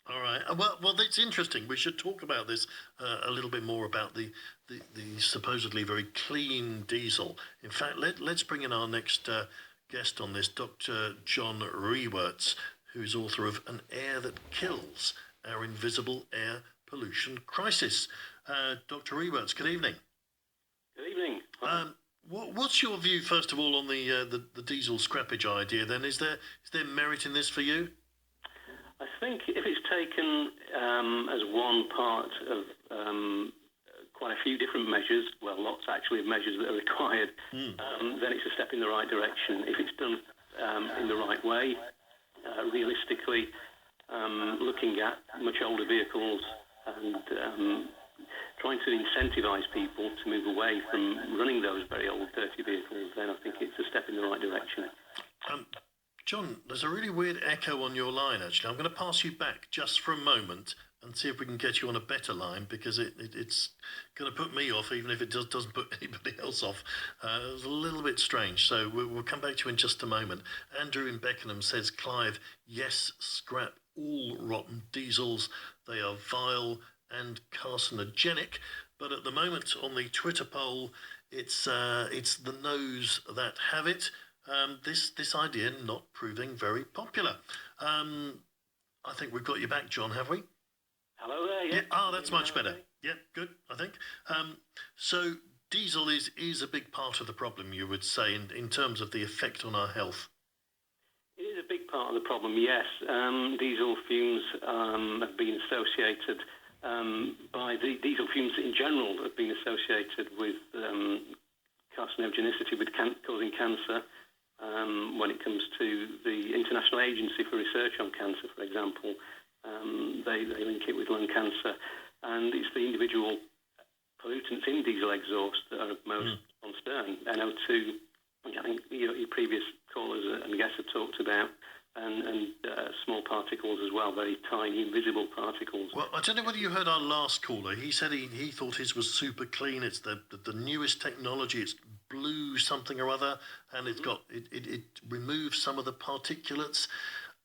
All right. Well, that's interesting. We should talk about this a little bit more about the supposedly very clean diesel. In fact, let's bring in our next guest on this, Dr. John Rieuwerts, who is author of An Air That Kills, Our Invisible Air Pollution Crisis. Dr. Rieuwerts, good evening. Good evening. What's your view, first of all, on the diesel scrappage idea? Then, is there merit in this for you? I think if it's taken as one part of quite a few different measures, well, lots actually of measures that are required, then it's a step in the right direction. If it's done in the right way, realistically, looking at much older vehicles and trying to incentivise people to move away from running those very old, dirty vehicles, then I think it's a step in the right direction. John, there's a really weird echo on your line, actually. I'm going to pass you back just for a moment and see if we can get you on a better line, because it's going to put me off, even if it doesn't put anybody else off. It was a little bit strange, so we'll come back to you in just a moment. Andrew in Beckenham says, Clive, yes, scrap all rotten diesels. They are vile and carcinogenic. But at the moment on the Twitter poll, it's the no's that have it. This idea not proving very popular. I think we've got you back, John, have we? Hello there, yeah. That's much better. Yeah, good, I think. So diesel is a big part of the problem, you would say, in terms of the effect on our health. It is a big part of the problem, yes. Diesel fumes have been associated, diesel fumes in general have been associated with carcinogenicity, with causing cancer. When it comes to the International Agency for Research on Cancer, for example, they link it with lung cancer, and it's the individual pollutants in diesel exhaust that are of most concern. NO2, I think your previous callers and guests have talked about, and small particles as well, very tiny, invisible particles. Well, I don't know whether you heard our last caller. He said he thought his was super clean. It's the newest technology. It's blue something or other, and it's got it removes some of the particulates.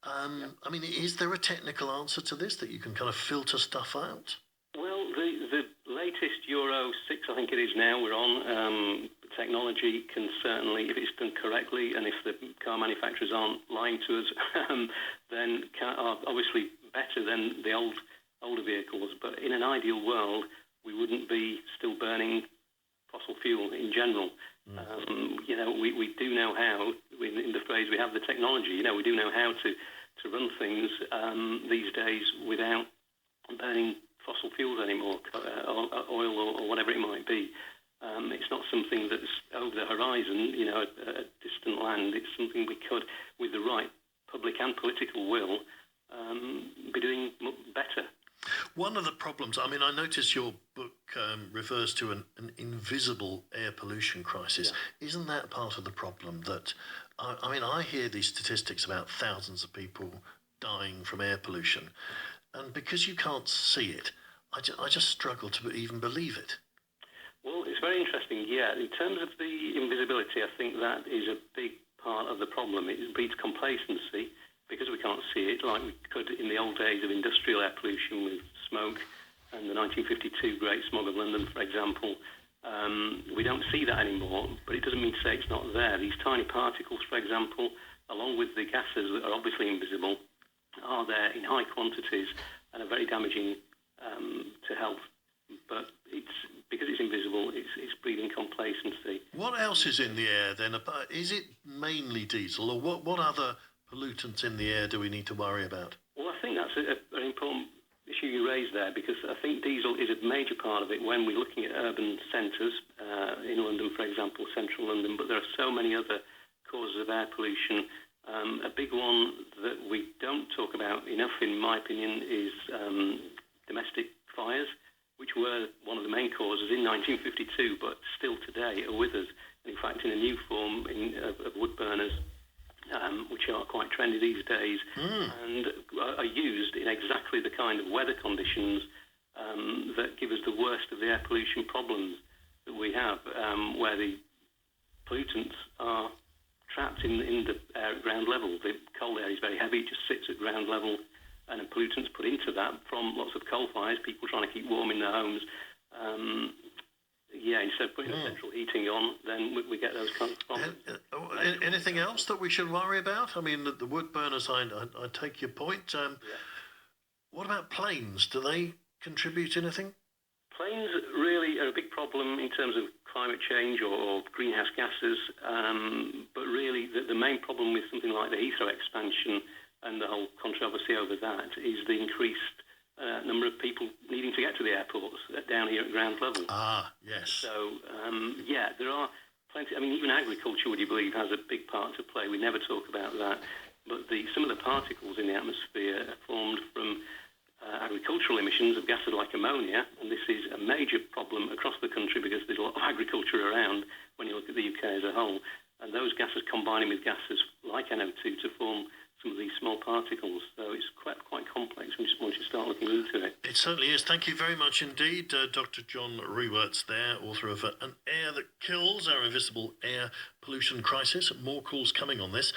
I mean, is there a technical answer to this, that you can kind of filter stuff out? Well, the latest Euro 6, I think it is now, we're on, technology can certainly, if it's done correctly, and if the car manufacturers aren't lying to us, then are obviously better than the older vehicles. But in an ideal world, we wouldn't be still burning fossil fuel in general. We do know how, in the phrase, we have the technology, we do know how to run things these days without burning fossil fuels anymore, oil or whatever it might be. It's not something that's over the horizon, at a distant land. It's something we could, with the right public and political will, be doing better. One of the problems, I mean, I notice your book refers to an invisible air pollution crisis. Yeah. Isn't that part of the problem? That, I hear these statistics about thousands of people dying from air pollution, and because you can't see it, I just struggle to even believe it. Well, it's very interesting, yeah. In terms of the invisibility, I think that is a big part of the problem. It breeds complacency because we can't see it, like we could in the old days of industrial air pollution with smoke and the 1952 Great Smog of London, for example. We don't see that anymore, but it doesn't mean to say it's not there. These tiny particles, for example, along with the gases that are obviously invisible, are there in high quantities and are very damaging to health. But because it's invisible, it's breeding complacency. What else is in the air then? Is it mainly diesel, or what other pollutants in the air do we need to worry about? Well, I think that's an important issue you raised there, because I think diesel is a major part of it when we're looking at urban centres, in London, for example, central London, but there are so many other causes of air pollution. A big one that we don't talk about enough, in my opinion, is domestic fires, which were one of the main causes in 1952, but still today are with us. In fact, in a new form of wood burners, which are quite trendy these days, and are used in exactly the kind of weather conditions that give us the worst of the air pollution problems that we have, where the pollutants are trapped in the air at ground level. The cold air is very heavy, it just sits at ground level, and pollutants put into that from lots of coal fires, people trying to keep warm in their homes. Instead of putting central heating on, then we get those kinds of problems. Anything else that we should worry about? I mean, the wood burners, I take your point. What about planes? Do they contribute anything? Planes really are a big problem in terms of climate change or greenhouse gases, but really the main problem with something like the Heathrow expansion and the whole controversy over that is the increased number of people needing to get to the airports down here at ground level. Yes. So, there are plenty. I mean, even agriculture, would you believe, has a big part to play. We never talk about that. But some of the particles in the atmosphere are formed from agricultural emissions of gases like ammonia, and this is a major problem across the country because there's a lot of agriculture around when you look at the UK as a whole. And those gases combining with gases like NO2 to form some of these small particles. So it's quite complex once you start looking into it. It certainly is. Thank you very much indeed, Dr. John Rieuwerts there, author of An Air That Kills, Our Invisible Air Pollution Crisis. More calls coming on this.